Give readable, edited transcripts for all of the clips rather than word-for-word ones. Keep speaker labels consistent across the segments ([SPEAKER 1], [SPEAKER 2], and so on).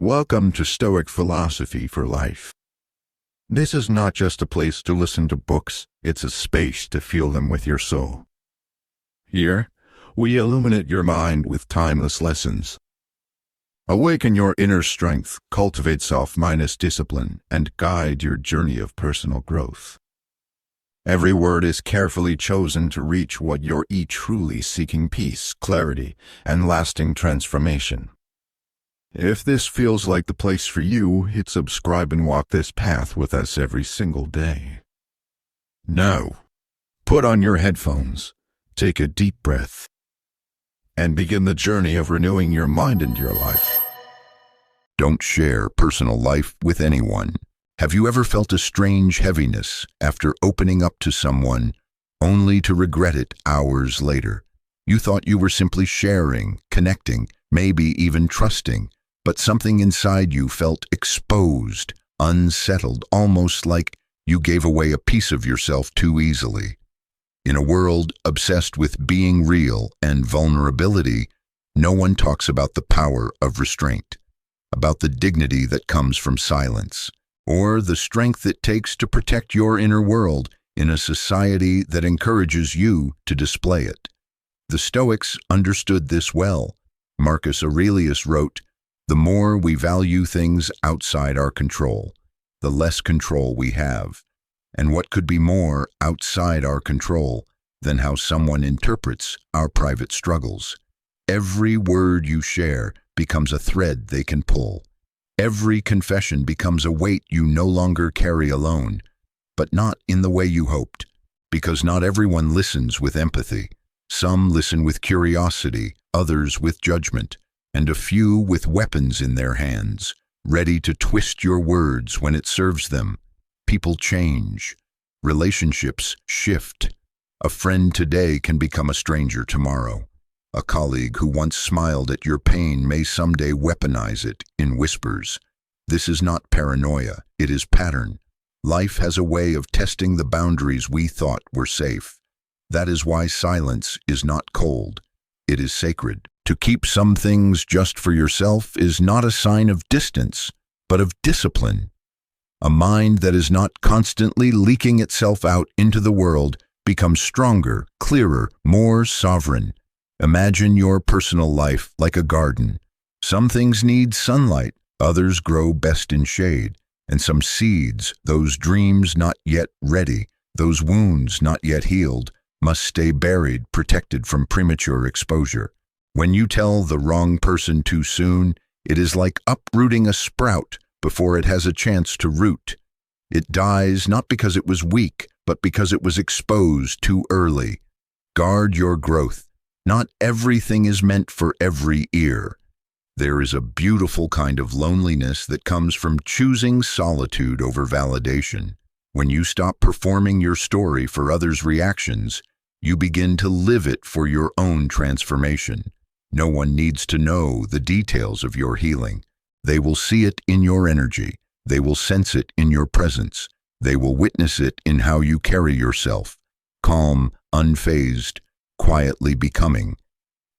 [SPEAKER 1] Welcome to Stoic Philosophy for Life. This is not just a place to listen to books, it's a space to feel them with your soul. Here, we illuminate your mind with timeless lessons. Awaken your inner strength, cultivate self-minded discipline, and guide your journey of personal growth. Every word is carefully chosen to reach what you're truly seeking: peace, clarity, and lasting transformation. If this feels like the place for you, hit subscribe and walk this path with us every single day. Now, put on your headphones, take a deep breath, and begin the journey of renewing your mind and your life. Don't share personal life with anyone. Have you ever felt a strange heaviness after opening up to someone, only to regret it hours later? You thought you were simply sharing, connecting, maybe even trusting, but something inside you felt exposed, unsettled, almost like you gave away a piece of yourself too easily. In a world obsessed with being real and vulnerability, no one talks about the power of restraint, about the dignity that comes from silence, or the strength it takes to protect your inner world in a society that encourages you to display it. The Stoics understood this well. Marcus Aurelius wrote, "The more we value things outside our control, the less control we have. And what could be more outside our control than how someone interprets our private struggles? Every word you share becomes a thread they can pull. Every confession becomes a weight you no longer carry alone, but not in the way you hoped, because not everyone listens with empathy. Some listen with curiosity, others with judgment, and a few with weapons in their hands, ready to twist your words when it serves them. People change. Relationships shift. A friend today can become a stranger tomorrow. A colleague who once smiled at your pain may someday weaponize it in whispers. This is not paranoia, it is pattern. Life has a way of testing the boundaries we thought were safe. That is why silence is not cold, it is sacred. To keep some things just for yourself is not a sign of distance, but of discipline. A mind that is not constantly leaking itself out into the world becomes stronger, clearer, more sovereign. Imagine your personal life like a garden. Some things need sunlight, others grow best in shade, and some seeds, those dreams not yet ready, those wounds not yet healed, must stay buried, protected from premature exposure. When you tell the wrong person too soon, it is like uprooting a sprout before it has a chance to root. It dies not because it was weak, but because it was exposed too early. Guard your growth. Not everything is meant for every ear. There is a beautiful kind of loneliness that comes from choosing solitude over validation. When you stop performing your story for others' reactions, you begin to live it for your own transformation. No one needs to know the details of your healing. They will see it in your energy. They will sense it in your presence. They will witness it in how you carry yourself. Calm, unfazed, quietly becoming.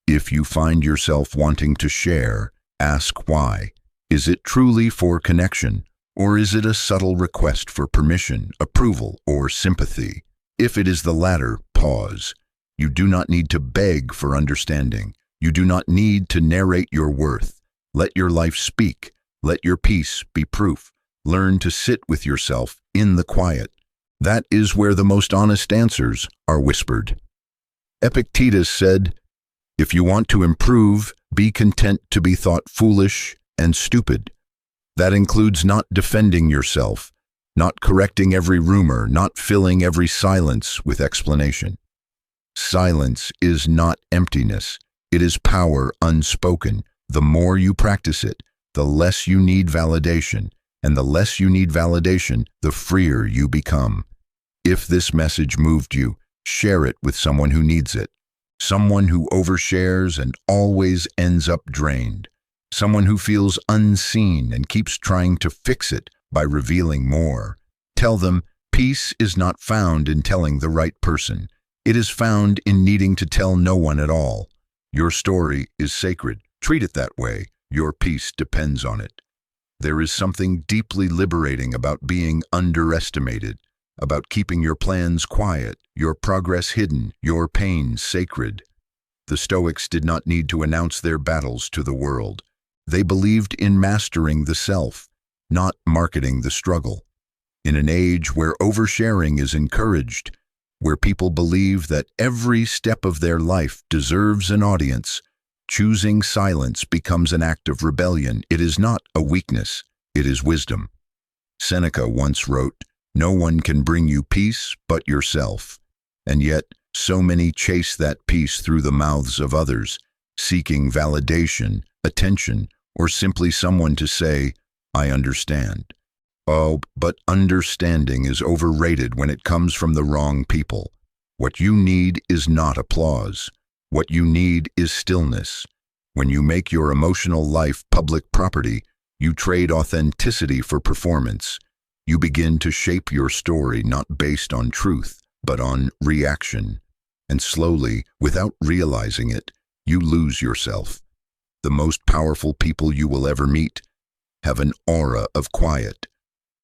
[SPEAKER 1] If you find yourself wanting to share, ask why. Is it truly for connection, or is it a subtle request for permission, approval, or sympathy? If it is the latter, pause. You do not need to beg for understanding. You do not need to narrate your worth. Let your life speak. Let your peace be proof. Learn to sit with yourself in the quiet. That is where the most honest answers are whispered. Epictetus said, "If you want to improve, be content to be thought foolish and stupid." That includes not defending yourself, not correcting every rumor, not filling every silence with explanation. Silence is not emptiness. It is power unspoken. The more you practice it, the less you need validation, and the less you need validation, the freer you become. If this message moved you, share it with someone who needs it. Someone who overshares and always ends up drained. Someone who feels unseen and keeps trying to fix it by revealing more. Tell them, peace is not found in telling the right person. It is found in needing to tell no one at all. Your story is sacred. Treat it that way. Your peace depends on it.
[SPEAKER 2] There is something deeply liberating about being underestimated, about keeping your plans quiet, your progress hidden, your pain sacred. The Stoics did not need to announce their battles to the world. They believed in mastering the self, not marketing the struggle. In an age where oversharing is encouraged, where people believe that every step of their life deserves an audience, choosing silence becomes an act of rebellion. It is not a weakness, it is wisdom. Seneca once wrote, "No one can bring you peace but yourself." And yet, so many chase that peace through the mouths of others, seeking validation, attention, or simply someone to say, "I understand." Oh, but understanding is overrated when it comes from the wrong people. What you need is not applause. What you need is stillness. When you make your emotional life public property, you trade authenticity for performance. You begin to shape your story not based on truth, but on reaction. And slowly, without realizing it, you lose yourself. The most powerful people you will ever meet have an aura of quiet.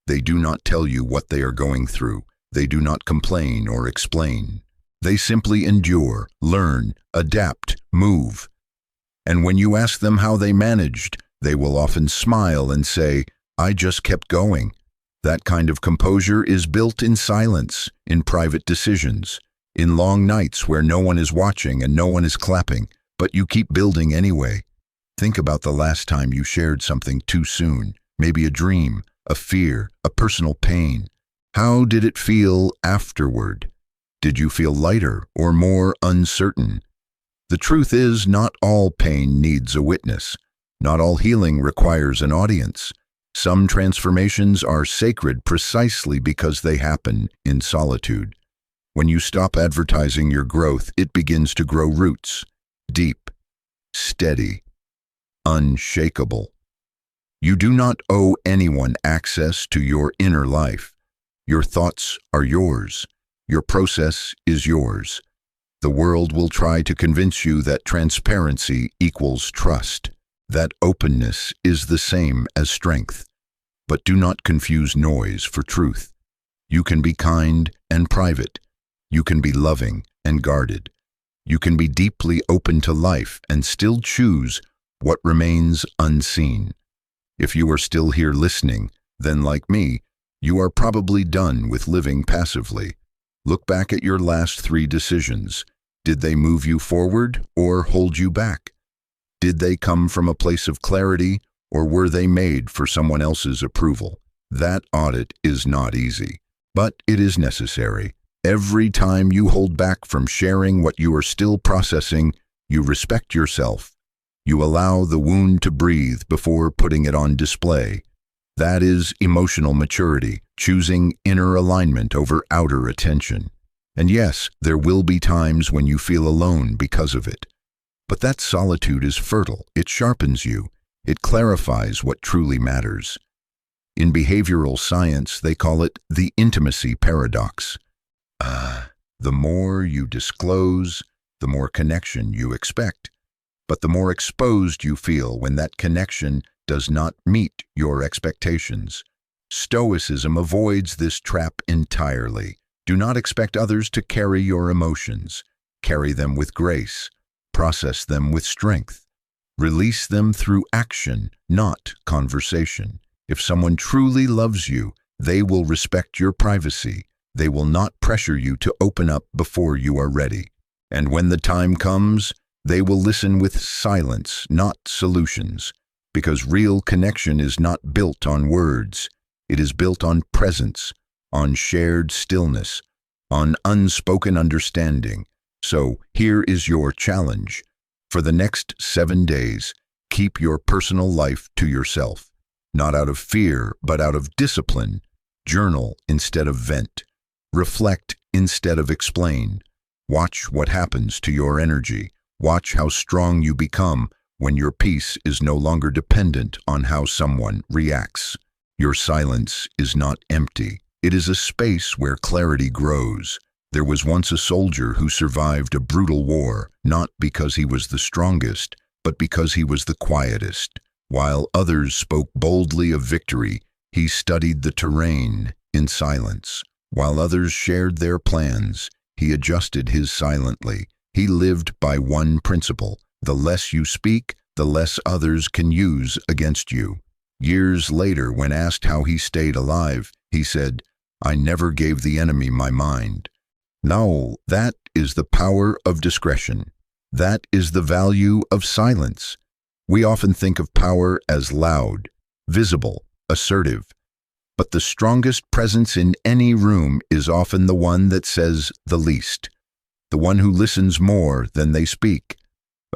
[SPEAKER 2] They do not tell you what they are going through. They do not complain or explain. They simply endure, learn, adapt, move. And when you ask them how they managed, they will often smile and say, "I just kept going." That kind of composure is built in silence, in private decisions, in long nights where no one is watching and no one is clapping, but you keep building anyway. Think about the last time you shared something too soon, maybe a dream, a fear, a personal pain. How did it feel afterward? Did you feel lighter or more uncertain? The truth is, not all pain needs a witness. Not all healing requires an audience. Some transformations are sacred precisely because they happen in solitude. When you stop advertising your growth, it begins to grow roots, deep, steady, unshakable. You do not owe anyone access to your inner life. Your thoughts are yours. Your process is yours. The world will try to convince you that transparency equals trust, that openness is the same as strength. But do not confuse noise for truth. You can be kind and private. You can be loving and guarded. You can be deeply open to life and still choose what remains unseen. If you are still here listening, then like me, you are probably done with living passively. Look back at your last 3 decisions. Did they move you forward or hold you back? Did they come from a place of clarity or were they made for someone else's approval? That audit is not easy, but it is necessary. Every time you hold back from sharing what you are still processing, you respect yourself. You allow the wound to breathe before putting it on display. That is emotional maturity, choosing inner alignment over outer attention. And yes, there will be times when you feel alone because of it. But that solitude is fertile. It sharpens you. It clarifies what truly matters. In behavioral science, they call it the intimacy paradox. The more you disclose, the more connection you expect. But the more exposed you feel when that connection does not meet your expectations. Stoicism avoids this trap entirely. Do not expect others to carry your emotions. Carry them with grace. Process them with strength. Release them through action, not conversation. If someone truly loves you, they will respect your privacy. They will not pressure you to open up before you are ready. And when the time comes, they will listen with silence, not solutions. Because real connection is not built on words. It is built on presence, on shared stillness, on unspoken understanding. So here is your challenge. For the next 7 days, keep your personal life to yourself. Not out of fear, but out of discipline. Journal instead of vent. Reflect instead of explain. Watch what happens to your energy. Watch how strong you become when your peace is no longer dependent on how someone reacts. Your silence is not empty. It is a space where clarity grows. There was once a soldier who survived a brutal war, not because he was the strongest, but because he was the quietest. While others spoke boldly of victory, he studied the terrain in silence. While others shared their plans, he adjusted his silently. He lived by one principle: the less you speak, the less others can use against you. Years later, when asked how he stayed alive, he said, "I never gave the enemy my mind." Now, that is the power of discretion. That is the value of silence. We often think of power as loud, visible, assertive. But the strongest presence in any room is often the one that says the least, the one who listens more than they speak,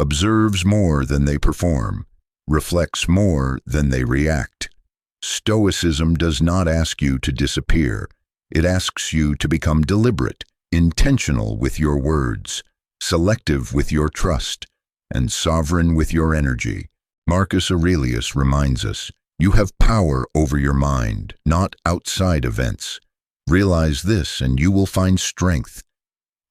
[SPEAKER 2] observes more than they perform, reflects more than they react. Stoicism does not ask you to disappear. It asks you to become deliberate, intentional with your words, selective with your trust, and sovereign with your energy. Marcus Aurelius reminds us, you have power over your mind, not outside events. Realize this and you will find strength.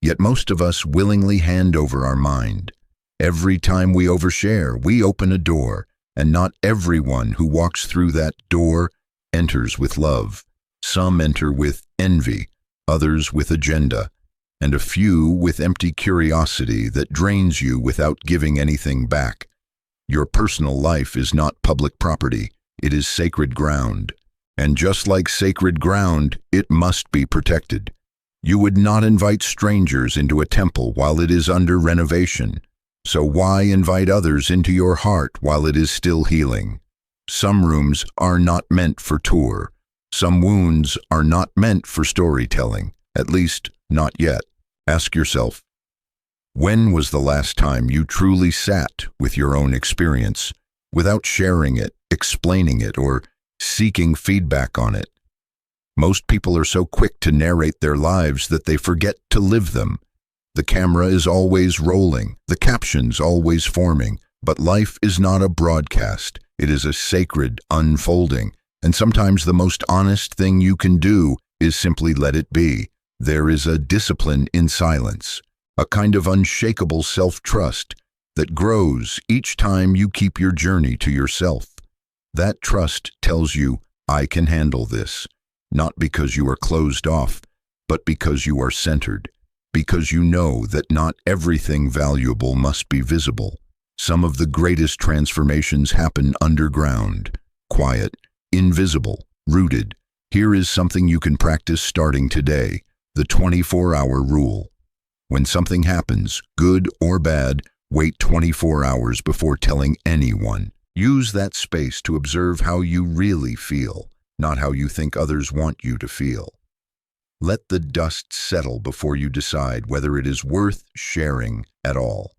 [SPEAKER 2] Yet most of us willingly hand over our mind. Every time we overshare, we open a door, and not everyone who walks through that door enters with love. Some enter with envy, others with agenda, and a few with empty curiosity that drains you without giving anything back. Your personal life is not public property. It is sacred ground. And just like sacred ground, it must be protected. You would not invite strangers into a temple while it is under renovation. So why invite others into your heart while it is still healing? Some rooms are not meant for tour. Some wounds are not meant for storytelling, at least not yet. Ask yourself, when was the last time you truly sat with your own experience, without sharing it, explaining it, or seeking feedback on it? Most people are so quick to narrate their lives that they forget to live them. The camera is always rolling, the captions always forming, but life is not a broadcast. It is a sacred unfolding, and sometimes the most honest thing you can do is simply let it be. There is a discipline in silence, a kind of unshakable self-trust that grows each time you keep your journey to yourself. That trust tells you, I can handle this, not because you are closed off, but because you are centered, because you know that not everything valuable must be visible. Some of the greatest transformations happen underground, quiet, invisible, rooted. Here is something you can practice starting today, the 24-hour rule. When something happens, good or bad, wait 24 hours before telling anyone. Use that space to observe how you really feel, not how you think others want you to feel. Let the dust settle before you decide whether it is worth sharing at all.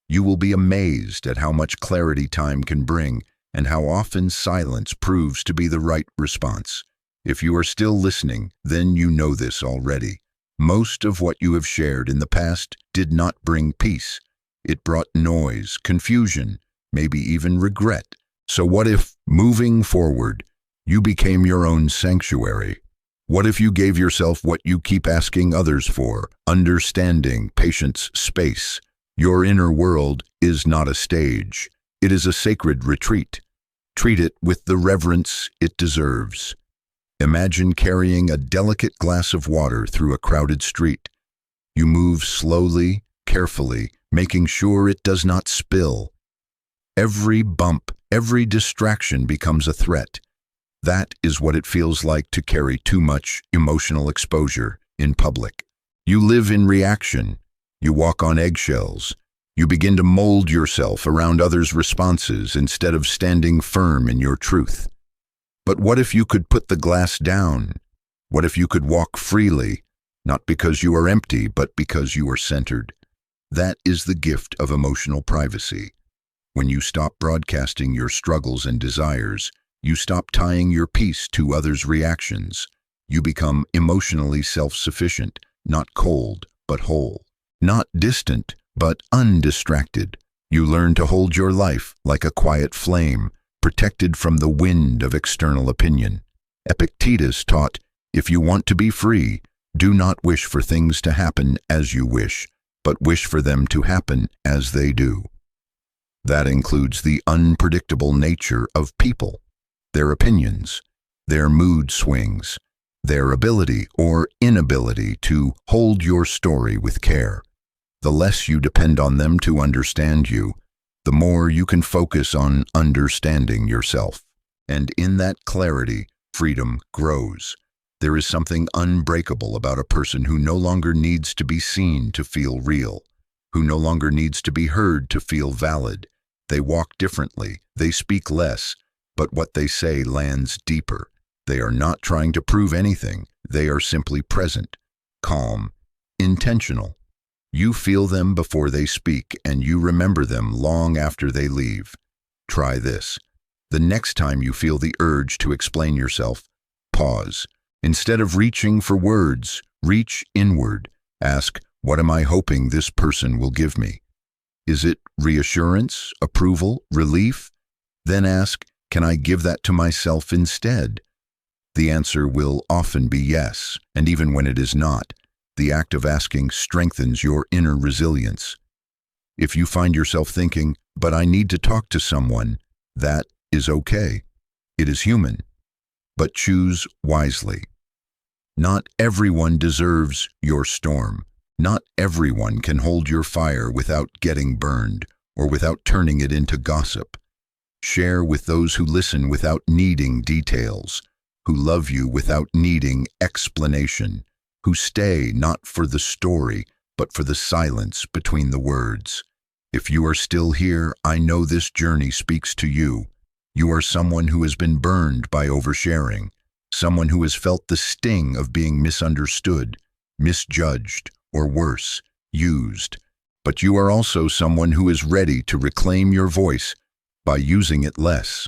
[SPEAKER 2] You will be amazed at how much clarity time can bring and how often silence proves to be the right response. If you are still listening, then you know this already. Most of what you have shared in the past did not bring peace. It brought noise, confusion, maybe even regret. So what if, moving forward, you became your own sanctuary? What if you gave yourself what you keep asking others for? Understanding, patience, space. Your inner world is not a stage. It is a sacred retreat. Treat it with the reverence it deserves. Imagine carrying a delicate glass of water through a crowded street. You move slowly, carefully, making sure it does not spill. Every bump, every distraction becomes a threat. That is what it feels like to carry too much emotional exposure in public. You live in reaction. You walk on eggshells. You begin to mold yourself around others' responses instead of standing firm in your truth. But what if you could put the glass down? What if you could walk freely, not because you are empty, but because you are centered? That is the gift of emotional privacy. When you stop broadcasting your struggles and desires, you stop tying your peace to others' reactions. You become emotionally self-sufficient, not cold, but whole. Not distant, but undistracted. You learn to hold your life like a quiet flame, protected from the wind of external opinion. Epictetus taught, if you want to be free, do not wish for things to happen as you wish, but wish for them to happen as they do. That includes the unpredictable nature of people, their opinions, their mood swings, their ability or inability to hold your story with care. The less you depend on them to understand you, the more you can focus on understanding yourself. And in that clarity, freedom grows. There is something unbreakable about a person who no longer needs to be seen to feel real, who no longer needs to be heard to feel valid. They walk differently, they speak less, but what they say lands deeper. They are not trying to prove anything, they are simply present, calm, intentional. You feel them before they speak, and you remember them long after they leave. Try this. The next time you feel the urge to explain yourself, pause. Instead of reaching for words, reach inward. Ask, what am I hoping this person will give me? Is it reassurance, approval, relief? Then ask, can I give that to myself instead? The answer will often be yes, and even when it is not, the act of asking strengthens your inner resilience. If you find yourself thinking, but I need to talk to someone, that is okay. It is human. But choose wisely. Not everyone deserves your storm. Not everyone can hold your fire without getting burned or without turning it into gossip. Share with those who listen without needing details, who love you without needing explanation, who stay not for the story, but for the silence between the words. If you are still here, I know this journey speaks to you. You are someone who has been burned by oversharing, someone who has felt the sting of being misunderstood, misjudged, or worse, used. But you are also someone who is ready to reclaim your voice by using it less,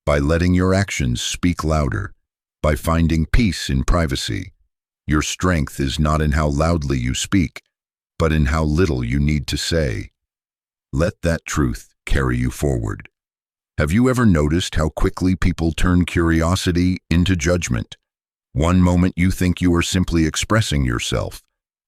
[SPEAKER 2] by letting your actions speak louder, by finding peace in privacy. Your strength is not in how loudly you speak, but in how little you need to say. Let that truth carry you forward. Have you ever noticed how quickly people turn curiosity into judgment? One moment you think you are simply expressing yourself,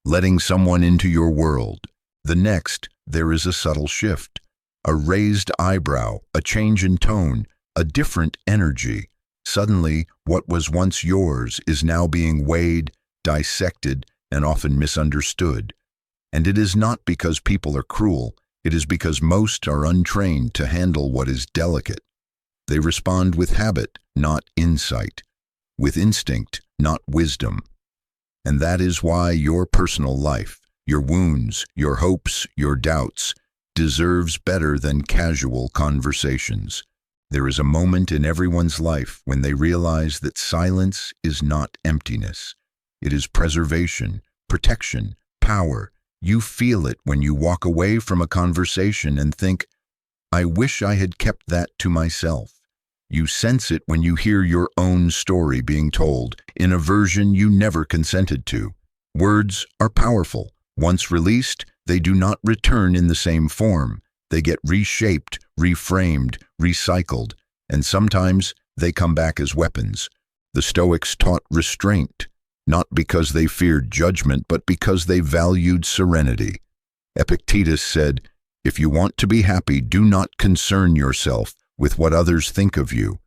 [SPEAKER 2] letting someone into your world. The next, there is a subtle shift, a raised eyebrow, a change in tone, a different energy. Suddenly, what was once yours is now being weighed, dissected, and often misunderstood. And it is not because people are cruel, it is because most are untrained to handle what is delicate. They respond with habit, not insight, with instinct, not wisdom. And that is why your personal life, your wounds, your hopes, your doubts, deserves better than casual conversations. There is a moment in everyone's life when they realize that silence is not emptiness. It is preservation, protection, power. You feel it when you walk away from a conversation and think, I wish I had kept that to myself. You sense it when you hear your own story being told in a version you never consented to. Words are powerful. Once released, they do not return in the same form. They get reshaped, reframed, recycled, and sometimes they come back as weapons. The Stoics taught restraint, not because they feared judgment, but because they valued serenity. Epictetus said, if you want to be happy, do not concern yourself with what others think of you.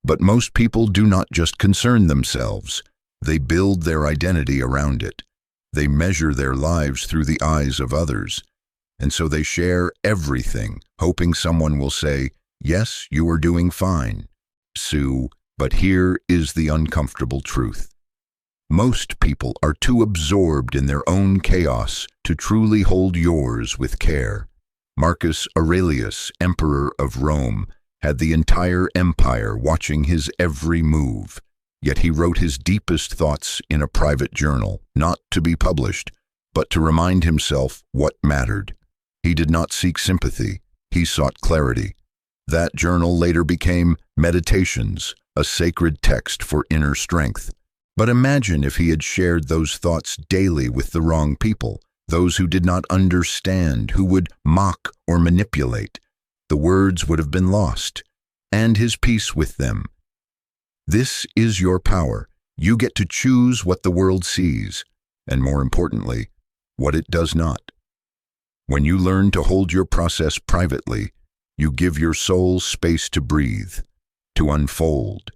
[SPEAKER 2] But most people do not just concern themselves. They build their identity around it. They measure their lives through the eyes of others. And so they share everything, hoping someone will say, yes, you are doing fine, Sue, but here is the uncomfortable truth. Most people are too absorbed in their own chaos to truly hold yours with care. Marcus Aurelius, Emperor of Rome, had the entire empire watching his every move, yet he wrote his deepest thoughts in a private journal, not to be published, but to remind himself what mattered. He did not seek sympathy, he sought clarity. That journal later became Meditations, a sacred text for inner strength. But imagine if he had shared those thoughts daily with the wrong people, those who did not understand, who would mock or manipulate. The words would have been lost, and his peace with them. This is your power. You get to choose what the world sees, and more importantly, what it does not. When you learn to hold your process privately, You give your soul space to breathe, to unfold,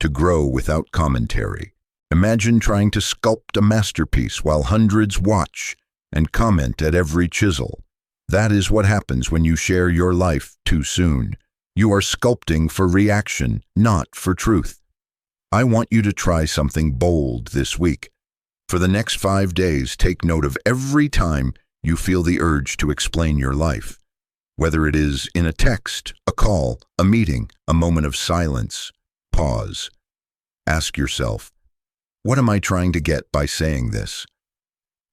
[SPEAKER 2] to grow without commentary. Imagine trying to sculpt a masterpiece while hundreds watch and comment at every chisel. That is what happens when you share your life too soon. You are sculpting for reaction, not for truth. I want you to try something bold this week. For the next 5 days, take note of every time you feel the urge to explain your life. Whether it is in a text, a call, a meeting, a moment of silence, pause. Ask yourself, what am I trying to get by saying this?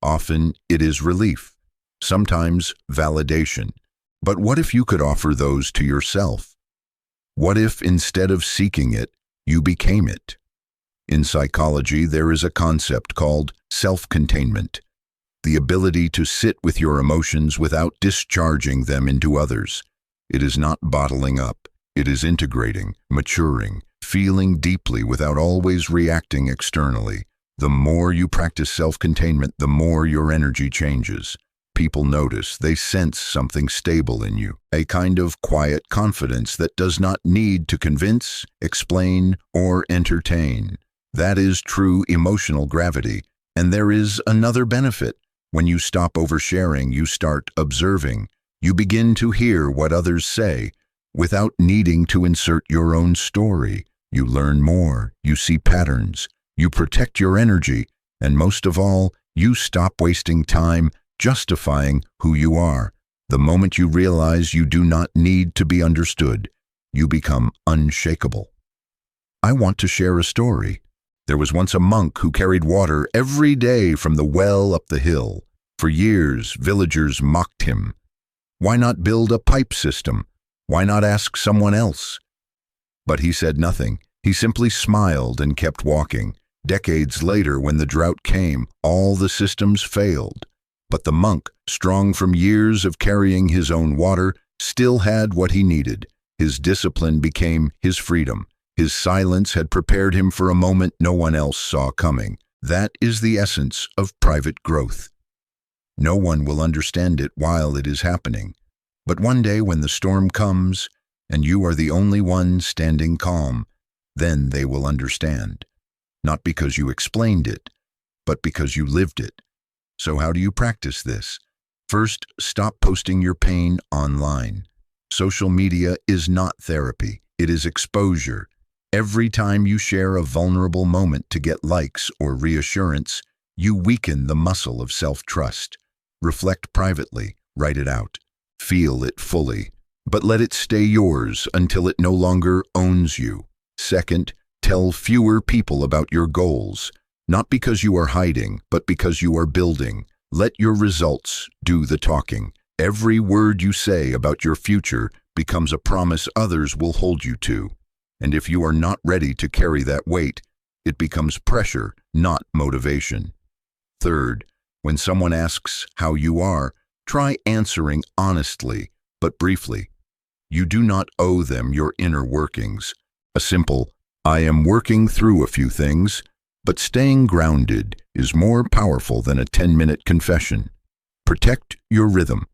[SPEAKER 2] Often it is relief, sometimes validation. But what if you could offer those to yourself? What if instead of seeking it, you became it? In psychology, there is a concept called self-containment, the ability to sit with your emotions without discharging them into others. It is not bottling up. It is integrating, maturing, feeling deeply without always reacting externally. The more you practice self-containment, the more your energy changes. People notice, they sense something stable in you, a kind of quiet confidence that does not need to convince, explain, or entertain. That is true emotional gravity. And there is another benefit. When you stop oversharing, you start observing. You begin to hear what others say without needing to insert your own story. You learn more, you see patterns, you protect your energy, and most of all, you stop wasting time justifying who you are. The moment you realize you do not need to be understood, you become unshakable. I want to share a story. There was once a monk who carried water every day from the well up the hill. For years, villagers mocked him. Why not build a pipe system? Why not ask someone else? But he said nothing. He simply smiled and kept walking. Decades later, when the drought came, all the systems failed. But the monk, strong from years of carrying his own water, still had what he needed. His discipline became his freedom. His silence had prepared him for a moment no one else saw coming. That is the essence of private growth. No one will understand it while it is happening. But one day when the storm comes, and you are the only one standing calm, then they will understand. Not because you explained it, but because you lived it. So how do you practice this? First, stop posting your pain online. Social media is not therapy. It is exposure. Every time you share a vulnerable moment to get likes or reassurance, you weaken the muscle of self-trust. Reflect privately, write it out, feel it fully, but let it stay yours until it no longer owns you. Second, tell fewer people about your goals, not because you are hiding, but because you are building. Let your results do the talking. Every word you say about your future becomes a promise others will hold you to. And if you are not ready to carry that weight, it becomes pressure, not motivation. Third, when someone asks how you are, try answering honestly, but briefly. You do not owe them your inner workings. A simple, I am working through a few things, but staying grounded is more powerful than a 10-minute confession. Protect your rhythm.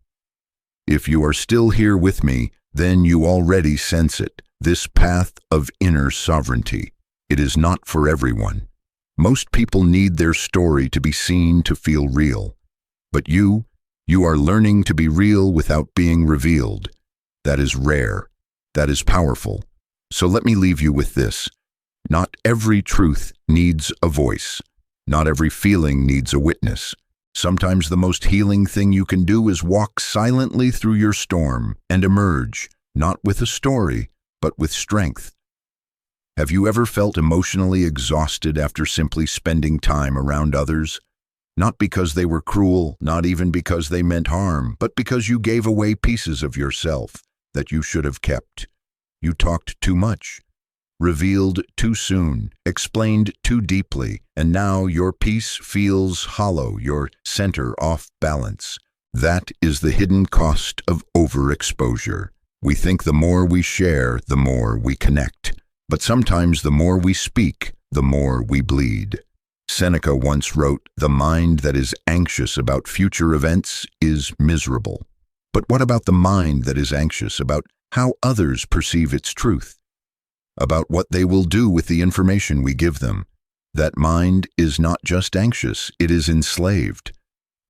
[SPEAKER 2] If you are still here with me, then you already sense it. This path of inner sovereignty. It is not for everyone. Most people need their story to be seen to feel real. But you are learning to be real without being revealed. That is rare. That is powerful. So let me leave you with this. Not every truth needs a voice. Not every feeling needs a witness. Sometimes the most healing thing you can do is walk silently through your storm and emerge, not with a story, but with strength. Have you ever felt emotionally exhausted after simply spending time around others? Not because they were cruel, not even because they meant harm, but because you gave away pieces of yourself that you should have kept. You talked too much, revealed too soon, explained too deeply, and now your peace feels hollow, your center off balance. That is the hidden cost of overexposure. We think the more we share, the more we connect. But sometimes the more we speak, the more we bleed. Seneca once wrote, "The mind that is anxious about future events is miserable." But what about the mind that is anxious about how others perceive its truth, about what they will do with the information we give them. That mind is not just anxious, it is enslaved,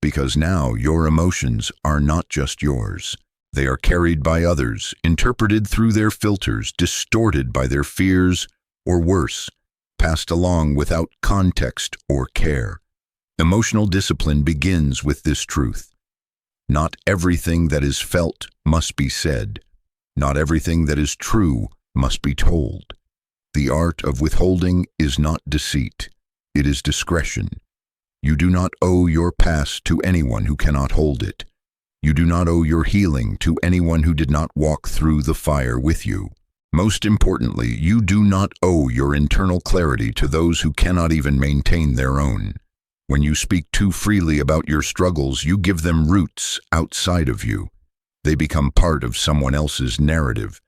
[SPEAKER 2] because now your emotions are not just yours. They are carried by others, interpreted through their filters, distorted by their fears, or worse, passed along without context or care. Emotional discipline begins with this truth. Not everything that is felt must be said. Not everything that is true must be told. The art of withholding is not deceit. It is discretion. You do not owe your past to anyone who cannot hold it. You do not owe your healing to anyone who did not walk through the fire with you. Most importantly, you do not owe your internal clarity to those who cannot even maintain their own. When you speak too freely about your struggles, you give them roots outside of you. They become part of someone else's narrative.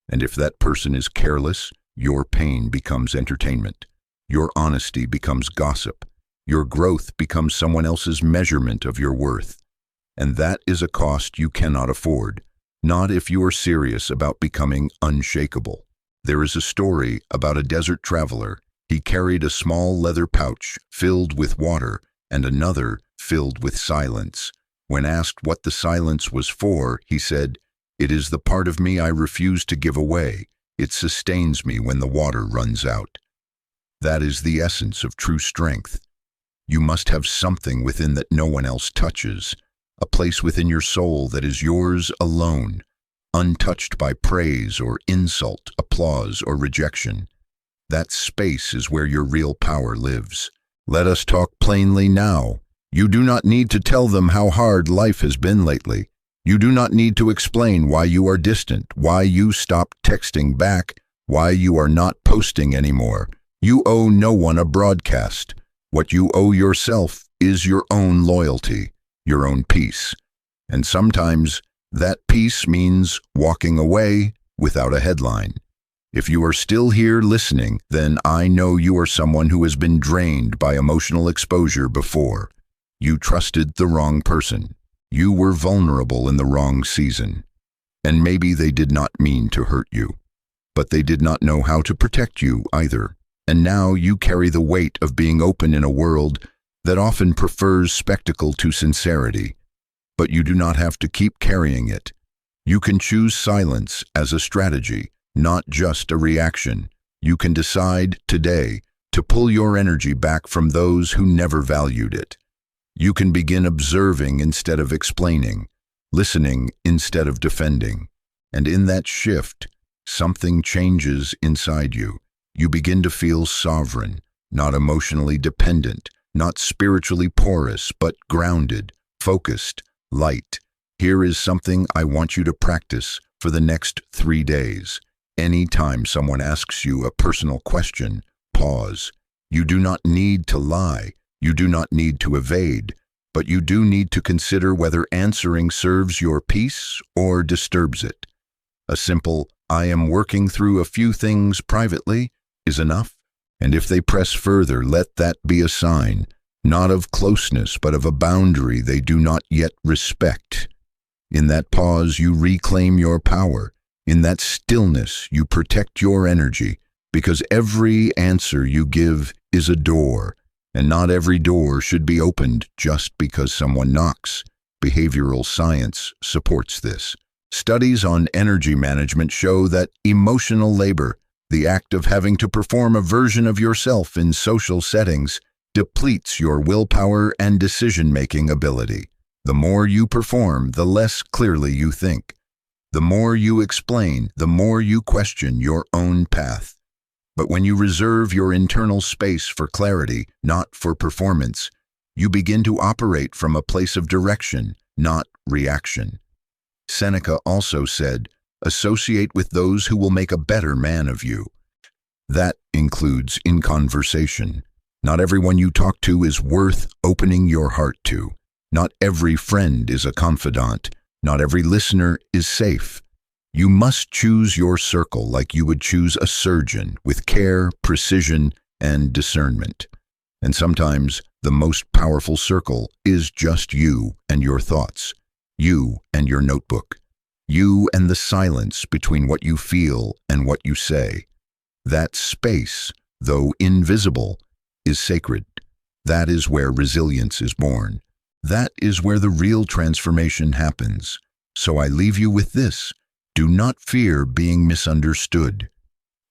[SPEAKER 2] And if that person is careless, your pain becomes entertainment. Your honesty becomes gossip. Your growth becomes someone else's measurement of your worth. And that is a cost you cannot afford, not if you are serious about becoming unshakable. There is a story about a desert traveler. He carried a small leather pouch filled with water and another filled with silence. When asked what the silence was for, he said, "It is the part of me I refuse to give away. It sustains me when the water runs out." That is the essence of true strength. You must have something within that no one else touches, a place within your soul that is yours alone, untouched by praise or insult, applause or rejection. That space is where your real power lives. Let us talk plainly now. You do not need to tell them how hard life has been lately. You do not need to explain why you are distant, why you stopped texting back, why you are not posting anymore. You owe no one a broadcast. What you owe yourself is your own loyalty, your own peace. And sometimes that peace means walking away without a headline. If you are still here listening, then I know you are someone who has been drained by emotional exposure before. You trusted the wrong person. You were vulnerable in the wrong season. And maybe they did not mean to hurt you, but they did not know how to protect you either. And now you carry the weight of being open in a world that often prefers spectacle to sincerity. But you do not have to keep carrying it. You can choose silence as a strategy, not just a reaction. You can decide today to pull your energy back from those who never valued it. You can begin observing instead of explaining, listening instead of defending. And in that shift, something changes inside you. You begin to feel sovereign, not emotionally dependent, not spiritually porous, but grounded, focused, light. Here is something I want you to practice for the next 3 days. Anytime someone asks you a personal question, pause. You do not need to lie. You do not need to evade, but you do need to consider whether answering serves your peace or disturbs it. A simple, "I am working through a few things privately," is enough. And if they press further, let that be a sign, not of closeness, but of a boundary they do not yet respect. In that pause, you reclaim your power. In that stillness, you protect your energy, because every answer you give is a door, and not every door should be opened just because someone knocks. Behavioral science supports this. Studies on energy management show that emotional labor, the act of having to perform a version of yourself in social settings, depletes your willpower and decision-making ability. The more you perform, the less clearly you think. The more you explain, the more you question your own path. But when you reserve your internal space for clarity, not for performance, you begin to operate from a place of direction, not reaction. Seneca also said, "Associate with those who will make a better man of you." That includes in conversation. Not everyone you talk to is worth opening your heart to. Not every friend is a confidant. Not every listener is safe. You must choose your circle like you would choose a surgeon, with care, precision, and discernment. And sometimes the most powerful circle is just you and your thoughts, you and your notebook. You and the silence between what you feel and what you say. That space, though invisible, is sacred. That is where resilience is born. That is where the real transformation happens. So I leave you with this. Do not fear being misunderstood.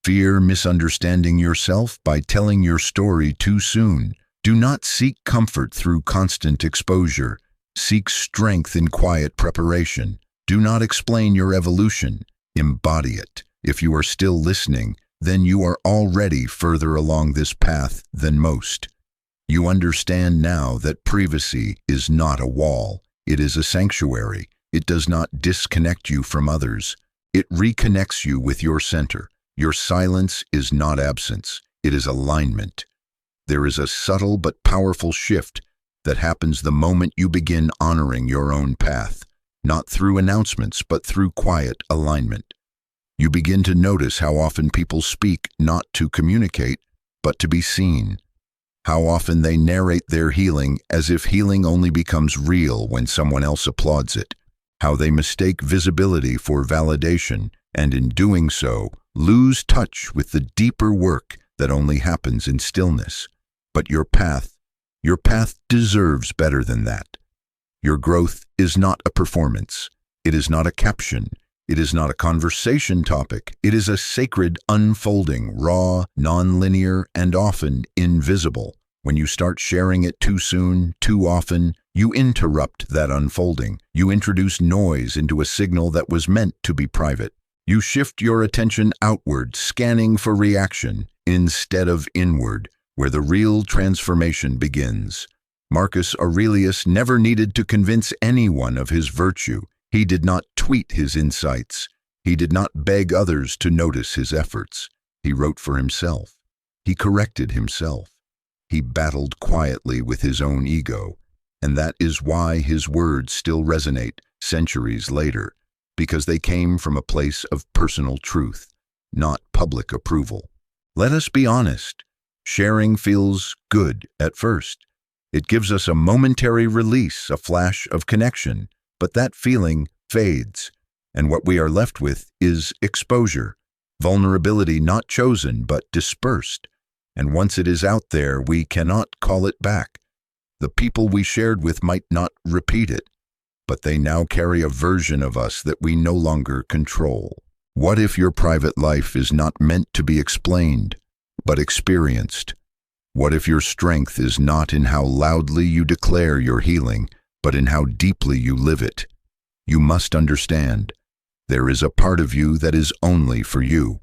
[SPEAKER 2] Fear misunderstanding yourself by telling your story too soon. Do not seek comfort through constant exposure. Seek strength in quiet preparation. Do not explain your evolution. Embody it. If you are still listening, then you are already further along this path than most. You understand now that privacy is not a wall. It is a sanctuary. It does not disconnect you from others. It reconnects you with your center. Your silence is not absence. It is alignment. There is a subtle but powerful shift that happens the moment you begin honoring your own path, not through announcements, but through quiet alignment. You begin to notice how often people speak not to communicate, but to be seen. How often they narrate their healing as if healing only becomes real when someone else applauds it. How they mistake visibility for validation, and in doing so, lose touch with the deeper work that only happens in stillness. But your path deserves better than that. Your growth is not a performance. It is not a caption. It is not a conversation topic. It is a sacred unfolding, raw, non-linear, and often invisible. When you start sharing it too soon, too often, you interrupt that unfolding. You introduce noise into a signal that was meant to be private. You shift your attention outward, scanning for reaction, instead of inward, where the real transformation begins. Marcus Aurelius never needed to convince anyone of his virtue. He did not tweet his insights. He did not beg others to notice his efforts. He wrote for himself. He corrected himself. He battled quietly with his own ego. And that is why his words still resonate centuries later, because they came from a place of personal truth, not public approval. Let us be honest. Sharing feels good at first. It gives us a momentary release, a flash of connection, but that feeling fades, and what we are left with is exposure, vulnerability not chosen but dispersed, and once it is out there, we cannot call it back. The people we shared with might not repeat it, but they now carry a version of us that we no longer control. What if your private life is not meant to be explained, but experienced? What if your strength is not in how loudly you declare your healing, but in how deeply you live it? You must understand, there is a part of you that is only for you,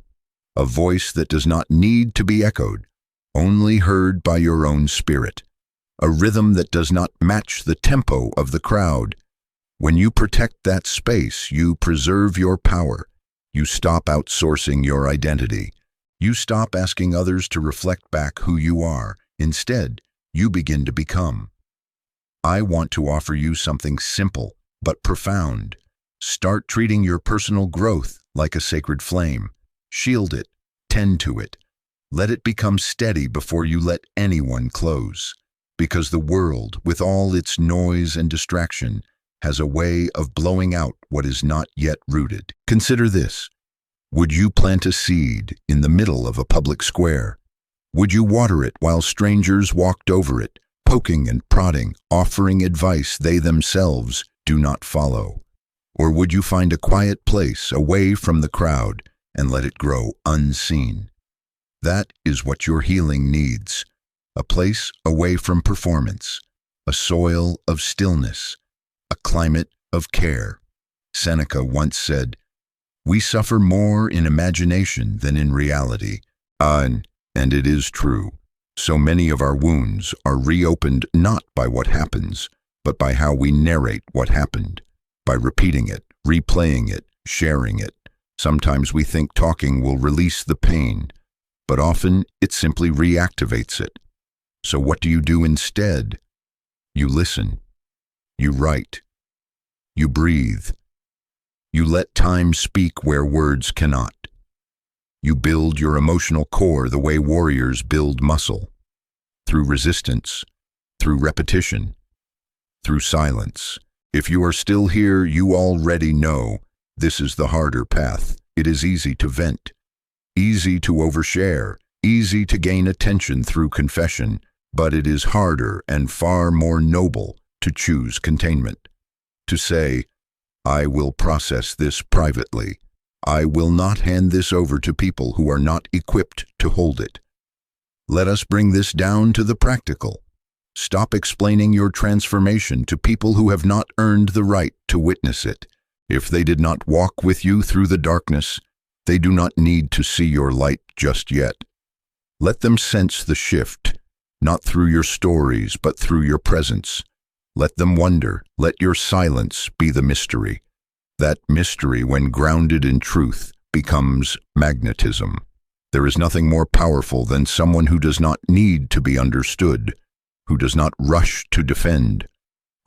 [SPEAKER 2] a voice that does not need to be echoed, only heard by your own spirit, a rhythm that does not match the tempo of the crowd. When you protect that space, you preserve your power. You stop outsourcing your identity. You stop asking others to reflect back who you are. Instead, you begin to become. I want to offer you something simple but profound. Start treating your personal growth like a sacred flame. Shield it, tend to it. Let it become steady before you let anyone close. Because the world, with all its noise and distraction, has a way of blowing out what is not yet rooted. Consider this. Would you plant a seed in the middle of a public square? Would you water it while strangers walked over it, poking and prodding, offering advice they themselves do not follow? Or would you find a quiet place away from the crowd and let it grow unseen? That is what your healing needs. A place away from performance, a soil of stillness, a climate of care. Seneca once said, "We suffer more in imagination than in reality." And it is true. So many of our wounds are reopened not by what happens, but by how we narrate what happened, by repeating it, replaying it, sharing it. Sometimes we think talking will release the pain, but often it simply reactivates it. So what do you do instead? You listen. You write. You breathe. You let time speak where words cannot. You build your emotional core the way warriors build muscle, through resistance, through repetition, through silence. If you are still here, you already know This is the harder path. It is easy to vent, easy to overshare, easy to gain attention through confession, but it is harder and far more noble to choose containment. To say, I will process this privately. I will not hand this over to people who are not equipped to hold it. Let us bring this down to the practical. Stop explaining your transformation to people who have not earned the right to witness it. If they did not walk with you through the darkness, they do not need to see your light just yet. Let them sense the shift, not through your stories, but through your presence. Let them wonder. Let your silence be the mystery. That mystery, when grounded in truth, becomes magnetism. There is nothing more powerful than someone who does not need to be understood, who does not rush to defend,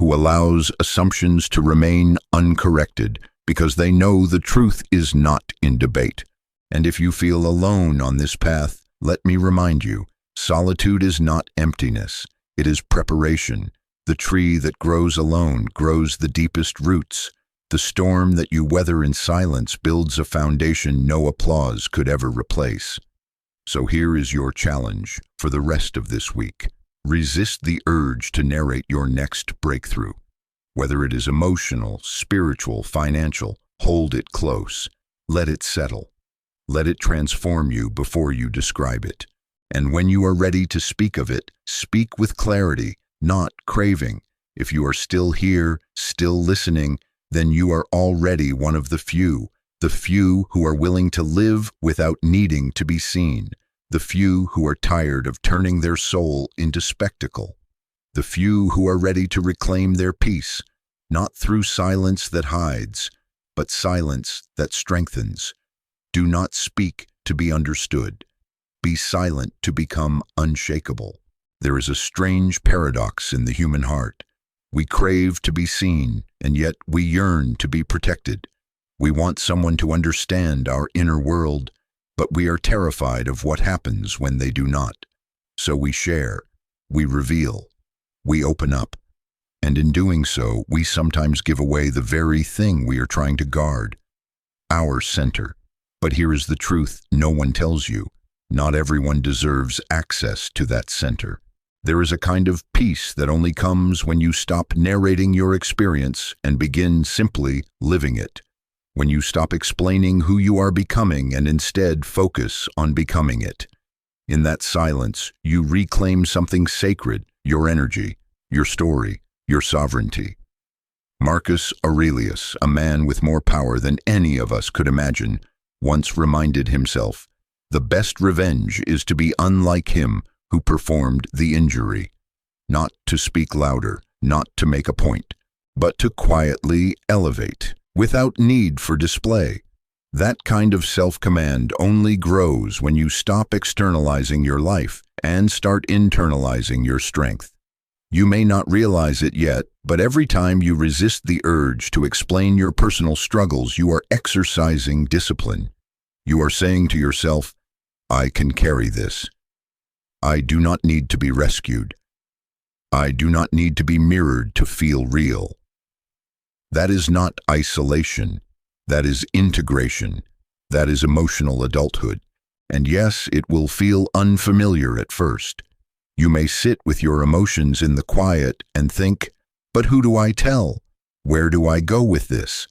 [SPEAKER 2] who allows assumptions to remain uncorrected because they know the truth is not in debate. And if you feel alone on this path, let me remind you, solitude is not emptiness, it is preparation. The tree that grows alone grows the deepest roots. The storm that you weather in silence builds a foundation no applause could ever replace. So here is your challenge for the rest of this week. Resist the urge to narrate your next breakthrough. Whether it is emotional, spiritual, financial, hold it close. Let it settle. Let it transform you before you describe it. And when you are ready to speak of it, speak with clarity, not craving. If you are still here, still listening, then you are already one of the few who are willing to live without needing to be seen, the few who are tired of turning their soul into spectacle, the few who are ready to reclaim their peace, not through silence that hides, but silence that strengthens. Do not speak to be understood. Be silent to become unshakable. There is a strange paradox in the human heart. We crave to be seen, and yet we yearn to be protected. We want someone to understand our inner world, but we are terrified of what happens when they do not. So we share, we reveal, we open up, and in doing so, we sometimes give away the very thing we are trying to guard, our center. But here is the truth no one tells you. Not everyone deserves access to that center. There is a kind of peace that only comes when you stop narrating your experience and begin simply living it. When you stop explaining who you are becoming and instead focus on becoming it. In that silence, you reclaim something sacred, your energy, your story, your sovereignty. Marcus Aurelius, a man with more power than any of us could imagine, once reminded himself, "The best revenge is to be unlike him who performed the injury." Not to speak louder, not to make a point, but to quietly elevate, without need for display. That kind of self-command only grows when you stop externalizing your life and start internalizing your strength. You may not realize it yet, but every time you resist the urge to explain your personal struggles, you are exercising discipline. You are saying to yourself, I can carry this. I do not need to be rescued. I do not need to be mirrored to feel real. That is not isolation. That is integration. That is emotional adulthood. And yes, it will feel unfamiliar at first. You may sit with your emotions in the quiet and think, but who do I tell? Where do I go with this?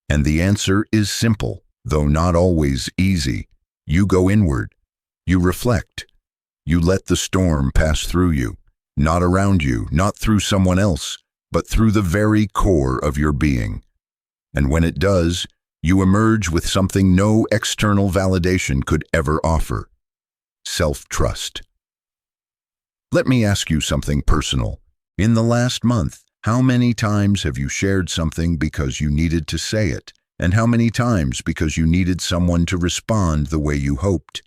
[SPEAKER 2] And the answer is simple, though not always easy. You go inward. You reflect. You let the storm pass through you, not around you, not through someone else, but through the very core of your being. And when it does, you emerge with something no external validation could ever offer: self-trust. Let me ask you something personal. In the last month, how many times have you shared something because you needed to say it, and how many times because you needed someone to respond the way you hoped?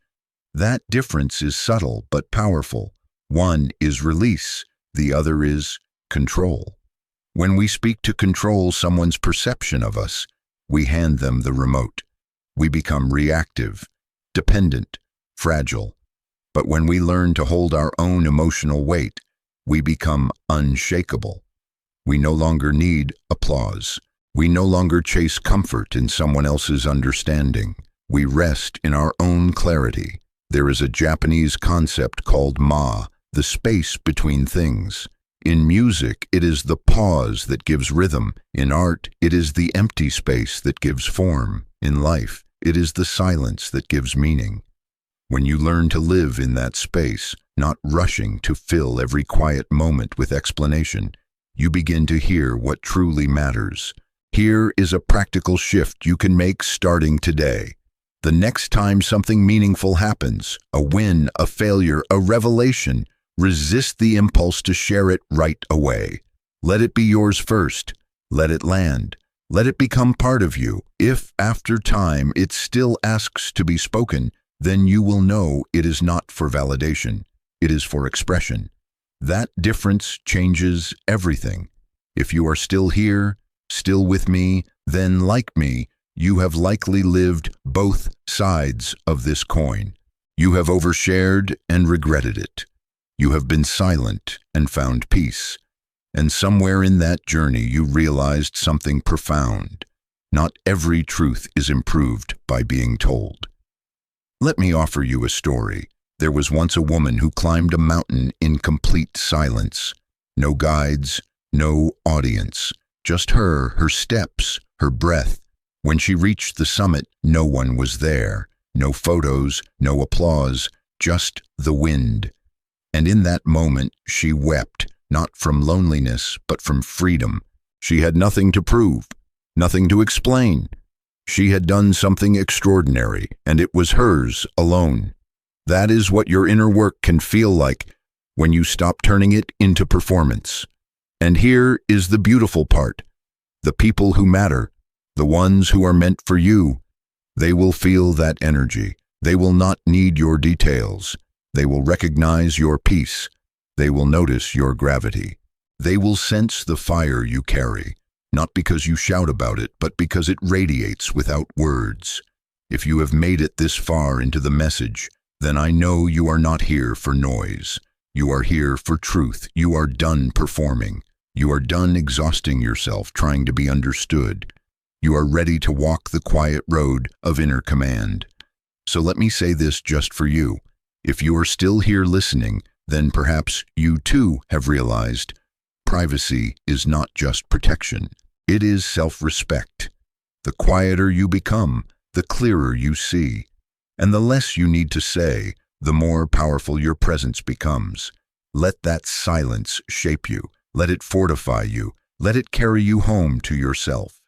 [SPEAKER 2] That difference is subtle but powerful. One is release, the other is control. When we speak to control someone's perception of us, we hand them the remote. We become reactive, dependent, fragile. But when we learn to hold our own emotional weight, we become unshakable. We no longer need applause. We no longer chase comfort in someone else's understanding. We rest in our own clarity. There is a Japanese concept called ma, the space between things. In music, it is the pause that gives rhythm. In art, it is the empty space that gives form. In life, it is the silence that gives meaning. When you learn to live in that space, not rushing to fill every quiet moment with explanation, you begin to hear what truly matters. Here is a practical shift you can make starting today. The next time something meaningful happens, a win, a failure, a revelation, resist the impulse to share it right away. Let it be yours first. Let it land. Let it become part of you. If, after time, it still asks to be spoken, then you will know it is not for validation. It is for expression. That difference changes everything. If you are still here, still with me, then, like me, you have likely lived both sides of this coin. You have overshared and regretted it. You have been silent and found peace. And somewhere in that journey you realized something profound. Not every truth is improved by being told. Let me offer you a story. There was once a woman who climbed a mountain in complete silence. No guides, no audience. Just her steps, her breath. When she reached the summit, no one was there. No photos, no applause, just the wind. And in that moment, she wept, not from loneliness, but from freedom. She had nothing to prove, nothing to explain. She had done something extraordinary, and it was hers alone. That is what your inner work can feel like when you stop turning it into performance. And here is the beautiful part. The people who matter, the ones who are meant for you, they will feel that energy. They will not need your details. They will recognize your peace. They will notice your gravity. They will sense the fire you carry, not because you shout about it, but because it radiates without words. If you have made it this far into the message, then I know you are not here for noise. You are here for truth. You are done performing. You are done exhausting yourself trying to be understood. You are ready to walk the quiet road of inner command. So let me say this just for you. If you are still here listening, then perhaps you too have realized privacy is not just protection. It is self-respect. The quieter you become, the clearer you see. And the less you need to say, the more powerful your presence becomes. Let that silence shape you. Let it fortify you. Let it carry you home to yourself.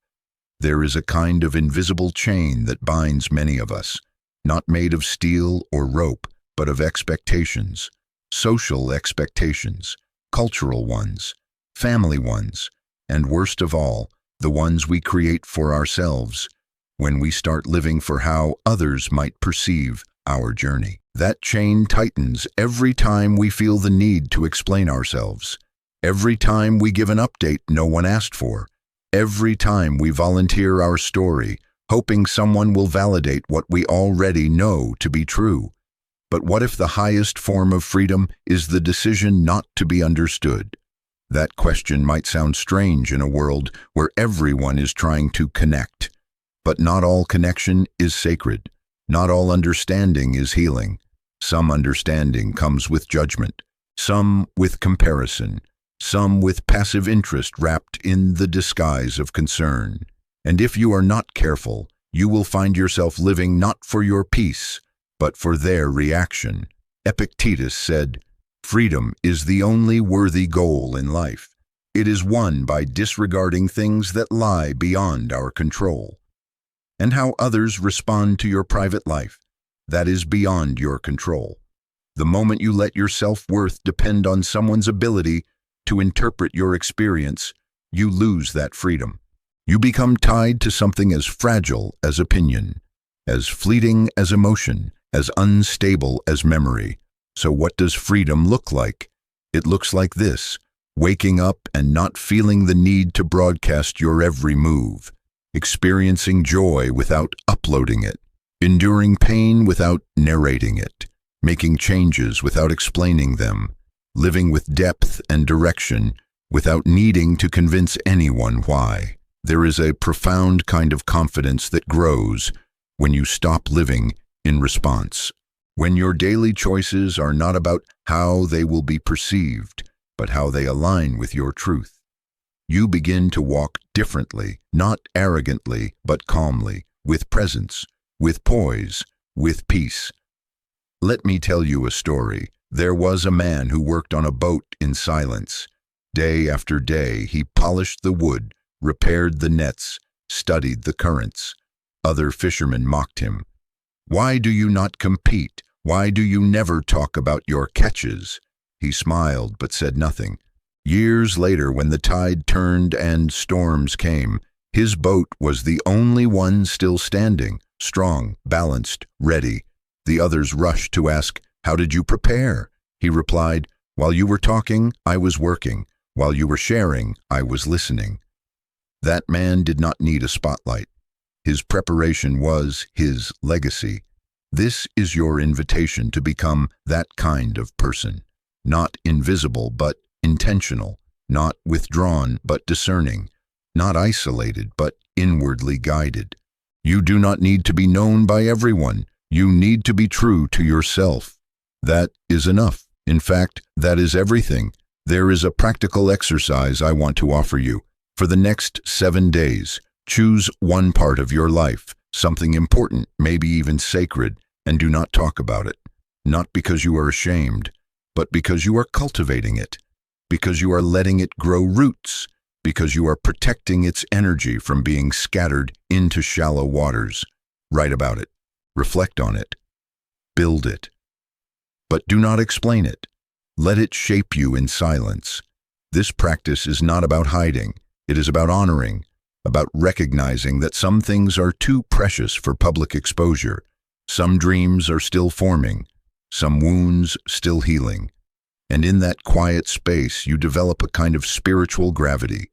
[SPEAKER 2] There is a kind of invisible chain that binds many of us, not made of steel or rope, but of expectations, social expectations, cultural ones, family ones, and worst of all, the ones we create for ourselves when we start living for how others might perceive our journey. That chain tightens every time we feel the need to explain ourselves, every time we give an update no one asked for, every time we volunteer our story, hoping someone will validate what we already know to be true. But what if the highest form of freedom is the decision not to be understood? That question might sound strange in a world where everyone is trying to connect. But not all connection is sacred. Not all understanding is healing. Some understanding comes with judgment, some with comparison, some with passive interest wrapped in the disguise of concern. And if you are not careful, you will find yourself living not for your peace, but for their reaction. Epictetus said, "Freedom is the only worthy goal in life. It is won by disregarding things that lie beyond our control." And how others respond to your private life, that is beyond your control. The moment you let your self-worth depend on someone's ability to interpret your experience, you lose that freedom. You become tied to something as fragile as opinion, as fleeting as emotion, as unstable as memory. So what does freedom look like? It looks like this: waking up and not feeling the need to broadcast your every move, experiencing joy without uploading it, enduring pain without narrating it, making changes without explaining them, living with depth and direction without needing to convince anyone why. There is a profound kind of confidence that grows when you stop living in response. When your daily choices are not about how they will be perceived, but how they align with your truth. You begin to walk differently, not arrogantly, but calmly, with presence, with poise, with peace. Let me tell you a story. There was a man who worked on a boat in silence. Day after day, he polished the wood, repaired the nets, studied the currents. Other fishermen mocked him. "Why do you not compete? Why do you never talk about your catches?" He smiled but said nothing. Years later, when the tide turned and storms came, his boat was the only one still standing, strong, balanced, ready. The others rushed to ask, "How did you prepare?" He replied, "While you were talking, I was working. While you were sharing, I was listening." That man did not need a spotlight. His preparation was his legacy. This is your invitation to become that kind of person. Not invisible, but intentional. Not withdrawn, but discerning. Not isolated, but inwardly guided. You do not need to be known by everyone. You need to be true to yourself. That is enough. In fact, that is everything. There is a practical exercise I want to offer you. For the next 7 days, choose one part of your life, something important, maybe even sacred, and do not talk about it. Not because you are ashamed, but because you are cultivating it, because you are letting it grow roots, because you are protecting its energy from being scattered into shallow waters. Write about it. Reflect on it. Build it. But do not explain it. Let it shape you in silence. This practice is not about hiding. It is about honoring, about recognizing that some things are too precious for public exposure. Some dreams are still forming, some wounds still healing. And in that quiet space, you develop a kind of spiritual gravity.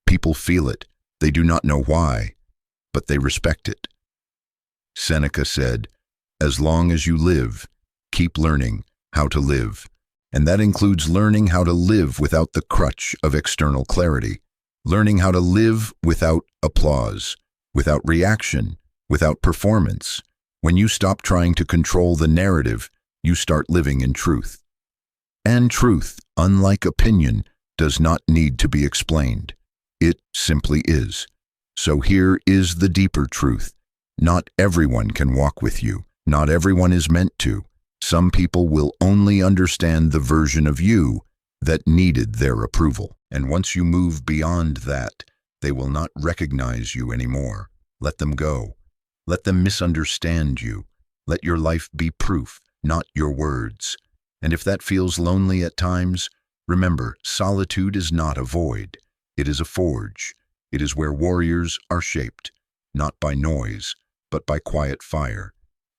[SPEAKER 2] People feel it. They do not know why, but they respect it. Seneca said, "As long as you live, keep learning how to live." And that includes learning how to live without the crutch of external clarity, learning how to live without applause, without reaction, without performance. When you stop trying to control the narrative, you start living in truth. And truth, unlike opinion, does not need to be explained. It simply is. So here is the deeper truth. Not everyone can walk with you. Not everyone is meant to. Some people will only understand the version of you that needed their approval. And once you move beyond that, they will not recognize you anymore. Let them go. Let them misunderstand you. Let your life be proof, not your words. And if that feels lonely at times, remember, solitude is not a void. It is a forge. It is where warriors are shaped, not by noise, but by quiet fire.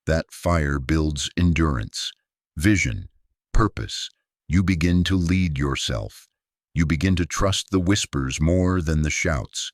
[SPEAKER 2] That fire builds endurance, vision, purpose. You begin to lead yourself. You begin to trust the whispers more than the shouts.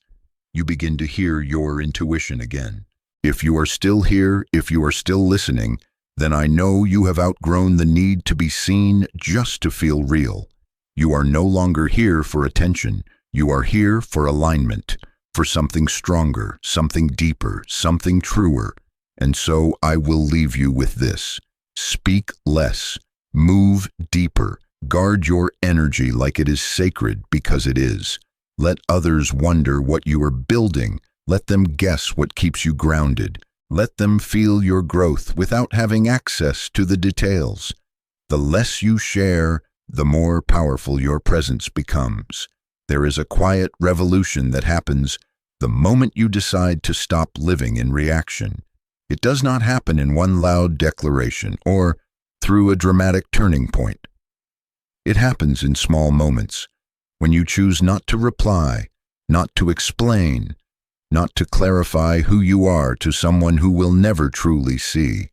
[SPEAKER 2] You begin to hear your intuition again. If you are still here, if you are still listening, then I know you have outgrown the need to be seen just to feel real. You are no longer here for attention. You are here for alignment, for something stronger, something deeper, something truer. And so I will leave you with this. Speak less. Move deeper. Guard your energy like it is sacred, because it is. Let others wonder what you are building. Let them guess what keeps you grounded. Let them feel your growth without having access to the details. The less you share, the more powerful your presence becomes. There is a quiet revolution that happens the moment you decide to stop living in reaction. It does not happen in one loud declaration or through a dramatic turning point. It happens in small moments, when you choose not to reply, not to explain, not to clarify who you are to someone who will never truly see.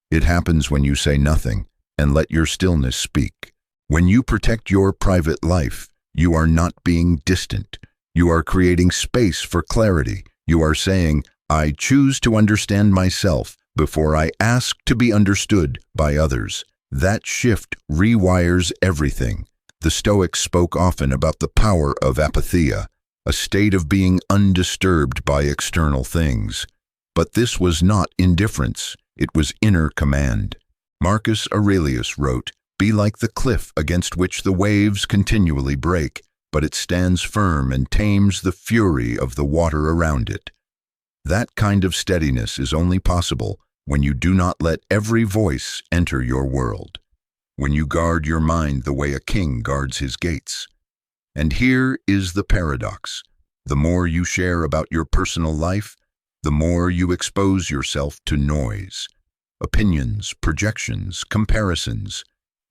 [SPEAKER 2] It happens when you say nothing and let your stillness speak. When you protect your private life, you are not being distant. You are creating space for clarity. You are saying, I choose to understand myself before I ask to be understood by others. That shift rewires everything. The Stoics spoke often about the power of apatheia, a state of being undisturbed by external things. But this was not indifference, it was inner command. Marcus Aurelius wrote, "Be like the cliff against which the waves continually break, but it stands firm and tames the fury of the water around it." That kind of steadiness is only possible when you do not let every voice enter your world, when you guard your mind the way a king guards his gates. And here is the paradox. The more you share about your personal life, the more you expose yourself to noise, opinions, projections, comparisons,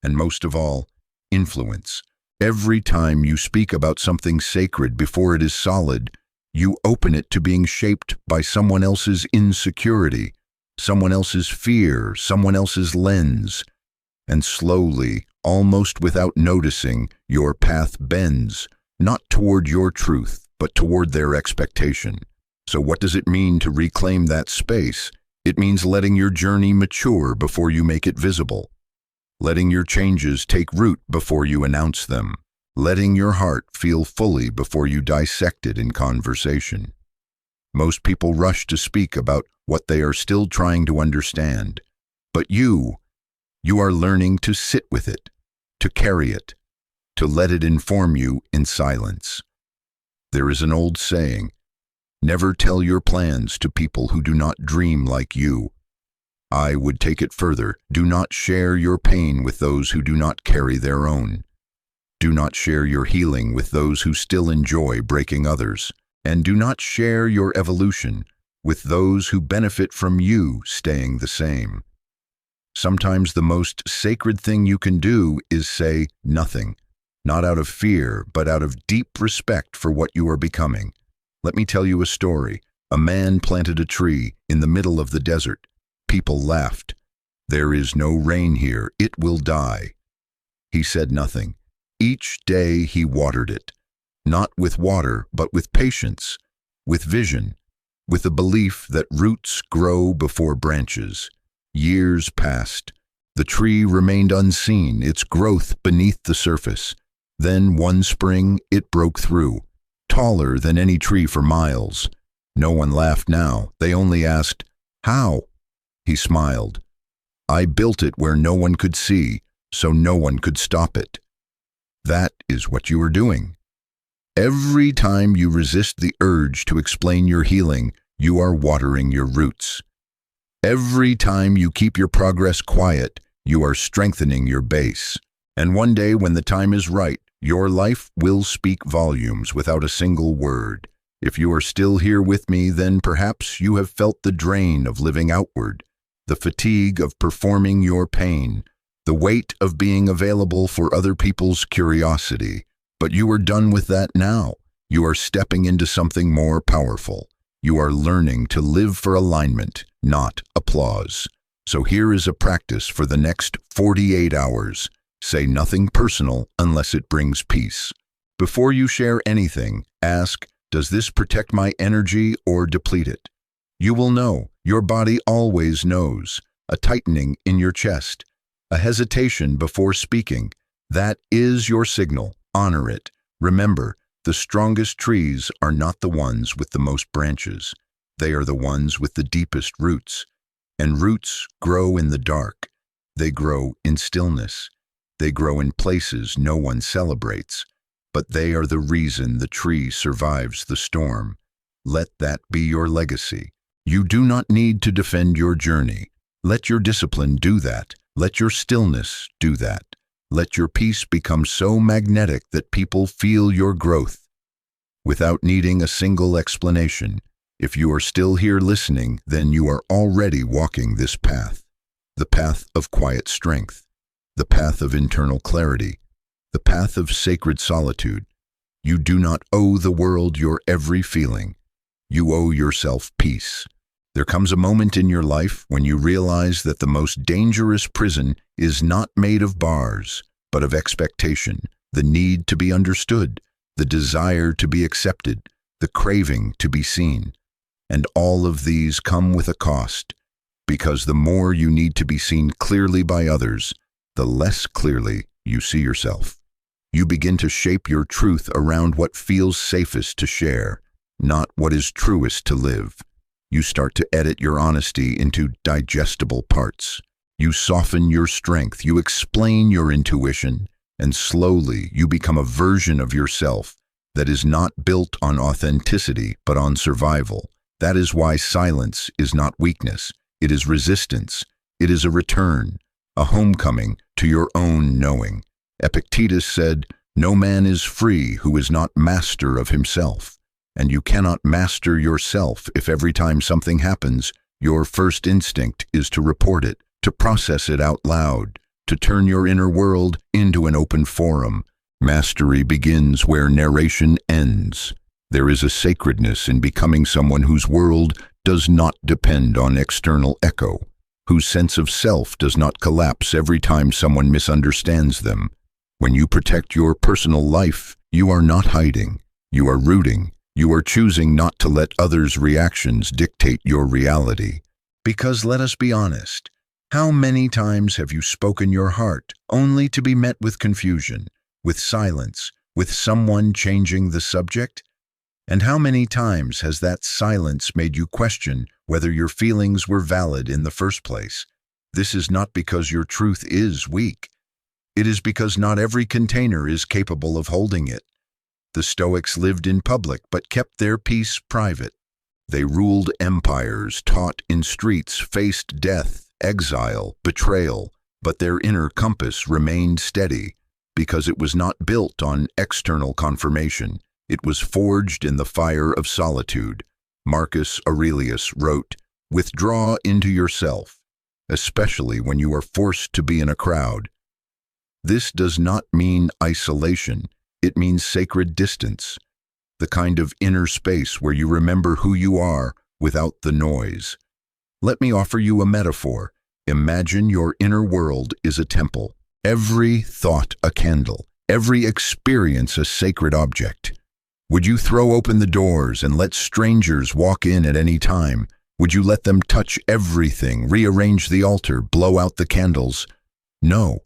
[SPEAKER 2] and most of all, influence. Every time you speak about something sacred before it is solid, you open it to being shaped by someone else's insecurity, someone else's fear, someone else's lens. And slowly, almost without noticing, your path bends, not toward your truth, but toward their expectation. So what does it mean to reclaim that space? It means letting your journey mature before you make it visible, letting your changes take root before you announce them, letting your heart feel fully before you dissect it in conversation. Most people rush to speak about what they are still trying to understand, but you are learning to sit with it, to carry it, to let it inform you in silence. There is an old saying, "Never tell your plans to people who do not dream like you." I would take it further. Do not share your pain with those who do not carry their own. Do not share your healing with those who still enjoy breaking others. And do not share your evolution with those who benefit from you staying the same. Sometimes the most sacred thing you can do is say nothing, not out of fear, but out of deep respect for what you are becoming. Let me tell you a story. A man planted a tree in the middle of the desert. People laughed. "There is no rain here, it will die." He said nothing. Each day he watered it, not with water, but with patience, with vision, with the belief that roots grow before branches. Years passed. The tree remained unseen, its growth beneath the surface. Then one spring it broke through, taller than any tree for miles. No one laughed now. They only asked, "How?" He smiled. "I built it where no one could see, so no one could stop it." That is what you are doing. Every time you resist the urge to explain your healing, you are watering your roots. Every time you keep your progress quiet, you are strengthening your base. And one day, when the time is right, your life will speak volumes without a single word. If you are still here with me, then perhaps you have felt the drain of living outward, the fatigue of performing your pain, the weight of being available for other people's curiosity. But you are done with that now. You are stepping into something more powerful. You are learning to live for alignment, not applause. So here is a practice for the next 48 hours. Say nothing personal unless it brings peace. Before you share anything, ask, does this protect my energy or deplete it? You will know. Your body always knows. A tightening in your chest, a hesitation before speaking. That is your signal. Honor it. Remember, the strongest trees are not the ones with the most branches. They are the ones with the deepest roots. And roots grow in the dark. They grow in stillness. They grow in places no one celebrates. But they are the reason the tree survives the storm. Let that be your legacy. You do not need to defend your journey. Let your discipline do that. Let your stillness do that. Let your peace become so magnetic that people feel your growth without needing a single explanation. If you are still here listening, then you are already walking this path. The path of quiet strength, the path of internal clarity, the path of sacred solitude. You do not owe the world your every feeling. You owe yourself peace. There comes a moment in your life when you realize that the most dangerous prison is not made of bars, but of expectation, the need to be understood, the desire to be accepted, the craving to be seen. And all of these come with a cost, because the more you need to be seen clearly by others, the less clearly you see yourself. You begin to shape your truth around what feels safest to share, not what is truest to live. You start to edit your honesty into digestible parts. You soften your strength, you explain your intuition, and slowly you become a version of yourself that is not built on authenticity but on survival. That is why silence is not weakness. It is resistance. It is a return, a homecoming to your own knowing. Epictetus said, "No man is free who is not master of himself." And you cannot master yourself if every time something happens, your first instinct is to report it, to process it out loud, to turn your inner world into an open forum. Mastery begins where narration ends. There is a sacredness in becoming someone whose world does not depend on external echo, whose sense of self does not collapse every time someone misunderstands them. When you protect your personal life, you are not hiding. You are rooting. You are choosing not to let others' reactions dictate your reality. Because let us be honest, how many times have you spoken your heart only to be met with confusion, with silence, with someone changing the subject? And how many times has that silence made you question whether your feelings were valid in the first place? This is not because your truth is weak. It is because not every container is capable of holding it. The Stoics lived in public but kept their peace private. They ruled empires, taught in streets, faced death, exile, betrayal, but their inner compass remained steady because it was not built on external confirmation. It was forged in the fire of solitude. Marcus Aurelius wrote, "Withdraw into yourself, especially when you are forced to be in a crowd." This does not mean isolation. It means sacred distance, the kind of inner space where you remember who you are without the noise. Let me offer you a metaphor. Imagine your inner world is a temple, every thought a candle, every experience a sacred object. Would you throw open the doors and let strangers walk in at any time? Would you let them touch everything, rearrange the altar, blow out the candles? No.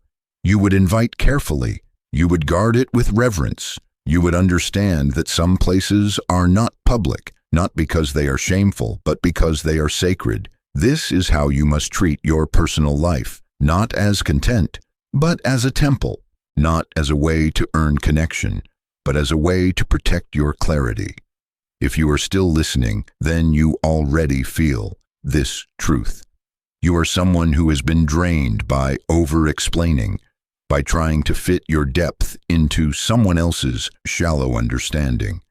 [SPEAKER 2] You would invite carefully. You would guard it with reverence. You would understand that some places are not public, not because they are shameful, but because they are sacred. This is how you must treat your personal life, not as content, but as a temple, not as a way to earn connection, but as a way to protect your clarity. If you are still listening, then you already feel this truth. You are someone who has been drained by over-explaining, by trying to fit your depth into someone else's shallow understanding.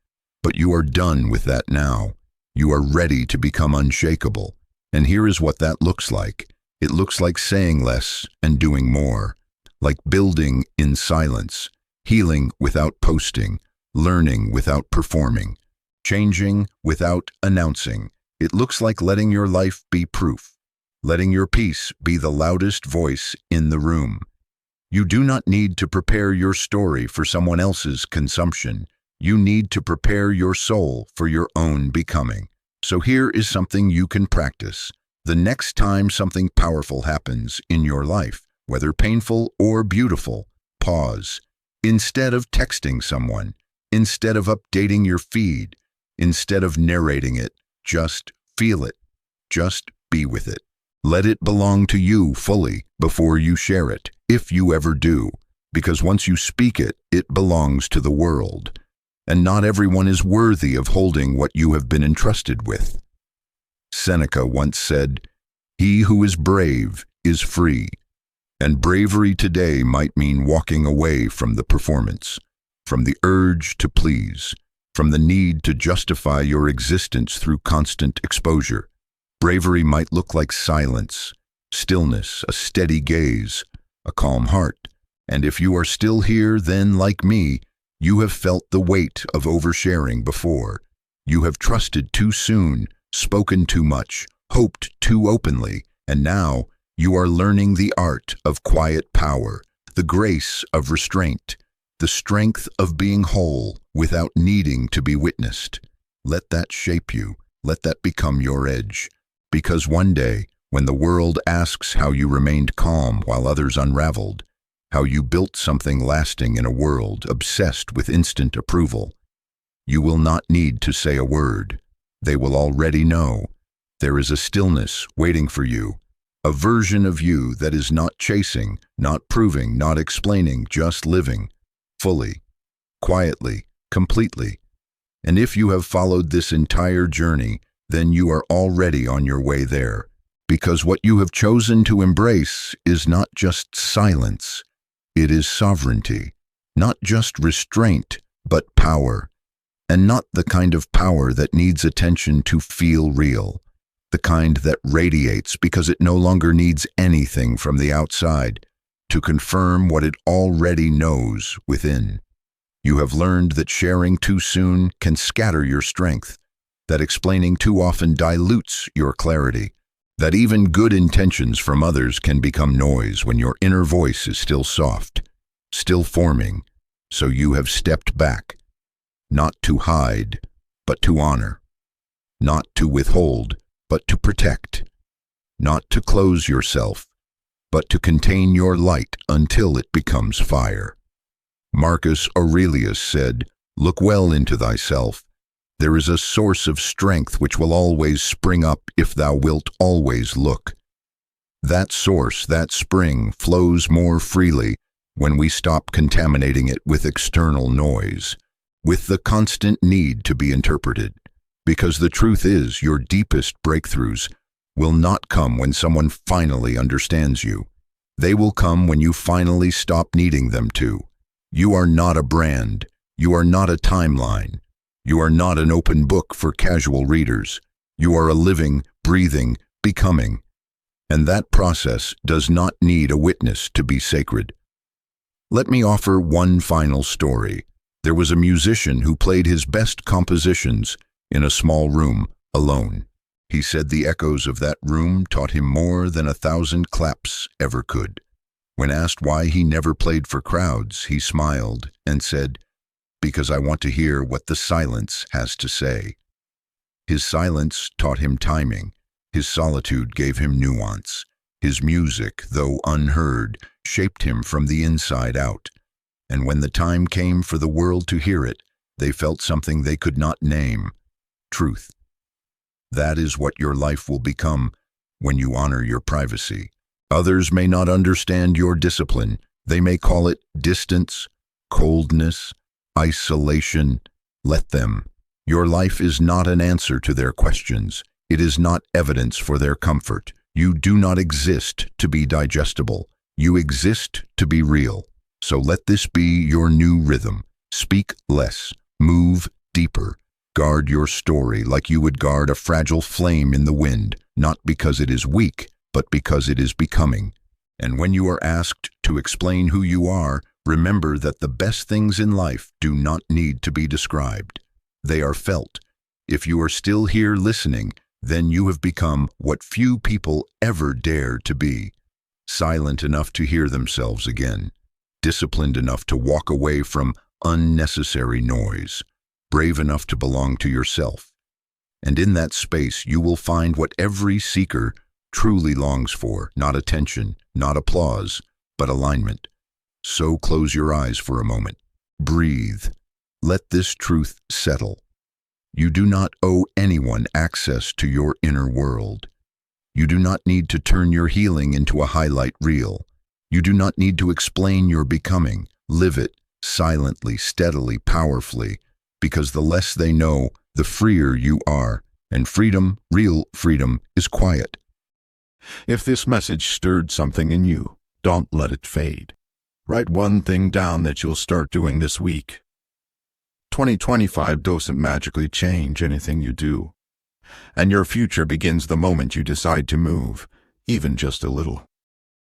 [SPEAKER 2] But you are done with that now. You are ready to become unshakable. And here is what that looks like. It looks like saying less and doing more, like building in silence, healing without posting, learning without performing, changing without announcing. It looks like letting your life be proof, letting your peace be the loudest voice in the room. You do not need to prepare your story for someone else's consumption. You need to prepare your soul for your own becoming. So here is something you can practice. The next time something powerful happens in your life, whether painful or beautiful, pause. Instead of texting someone, instead of updating your feed, instead of narrating it, just feel it. Just be with it. Let it belong to you fully before you share it, if you ever do, because once you speak it, it belongs to the world. And not everyone is worthy of holding what you have been entrusted with. Seneca once said, "He who is brave is free." And bravery today might mean walking away from the performance, from the urge to please, from the need to justify your existence through constant exposure. Bravery might look like silence, stillness, a steady gaze, a calm heart. And if you are still here, then, like me, you have felt the weight of oversharing before. You have trusted too soon, spoken too much, hoped too openly, and now you are learning the art of quiet power, the grace of restraint, the strength of being whole without needing to be witnessed. Let that shape you. Let that become your edge. Because one day, when the world asks how you remained calm while others unraveled, how you built something lasting in a world obsessed with instant approval. You will not need to say a word. They will already know. There is a stillness waiting for you, a version of you that is not chasing, not proving, not explaining, just living, fully, quietly, completely. And if you have followed this entire journey, then you are already on your way there, because what you have chosen to embrace is not just silence, it is sovereignty, not just restraint, but power, and not the kind of power that needs attention to feel real, the kind that radiates because it no longer needs anything from the outside to confirm what it already knows within. You have learned that sharing too soon can scatter your strength, that explaining too often dilutes your clarity, that even good intentions from others can become noise when your inner voice is still soft, still forming, so you have stepped back, not to hide, but to honor, not to withhold, but to protect, not to close yourself, but to contain your light until it becomes fire. Marcus Aurelius said, "Look well into thyself. There is a source of strength which will always spring up if thou wilt always look." That source, that spring, flows more freely when we stop contaminating it with external noise, with the constant need to be interpreted. Because the truth is, your deepest breakthroughs will not come when someone finally understands you. They will come when you finally stop needing them to. You are not a brand. You are not a timeline. You are not an open book for casual readers. You are a living, breathing, becoming. And that process does not need a witness to be sacred. Let me offer one final story. There was a musician who played his best compositions in a small room, alone. He said the echoes of that room taught him more than 1,000 claps ever could. When asked why he never played for crowds, he smiled and said, "Because I want to hear what the silence has to say." His silence taught him timing. His solitude gave him nuance. His music, though unheard, shaped him from the inside out. And when the time came for the world to hear it, they felt something they could not name: truth. That is what your life will become when you honor your privacy. Others may not understand your discipline. They may call it distance, coldness, isolation. Let them. Your life is not an answer to their questions. It is not evidence for their comfort. You do not exist to be digestible. You exist to be real. So let this be your new rhythm. Speak less. Move deeper. Guard your story like you would guard a fragile flame in the wind, not because it is weak, but because it is becoming. And when you are asked to explain who you are, remember that the best things in life do not need to be described. They are felt. If you are still here listening, then you have become what few people ever dare to be: silent enough to hear themselves again, disciplined enough to walk away from unnecessary noise, brave enough to belong to yourself. And in that space you will find what every seeker truly longs for: not attention, not applause, but alignment. So close your eyes for a moment. Breathe. Let this truth settle. You do not owe anyone access to your inner world. You do not need to turn your healing into a highlight reel. You do not need to explain your becoming. Live it silently, steadily, powerfully, because the less they know, the freer you are. And freedom, real freedom, is quiet.
[SPEAKER 1] If this message stirred something in you, don't let it fade. Write one thing down that you'll start doing this week. 2025 doesn't magically change anything you do, and your future begins the moment you decide to move, even just a little.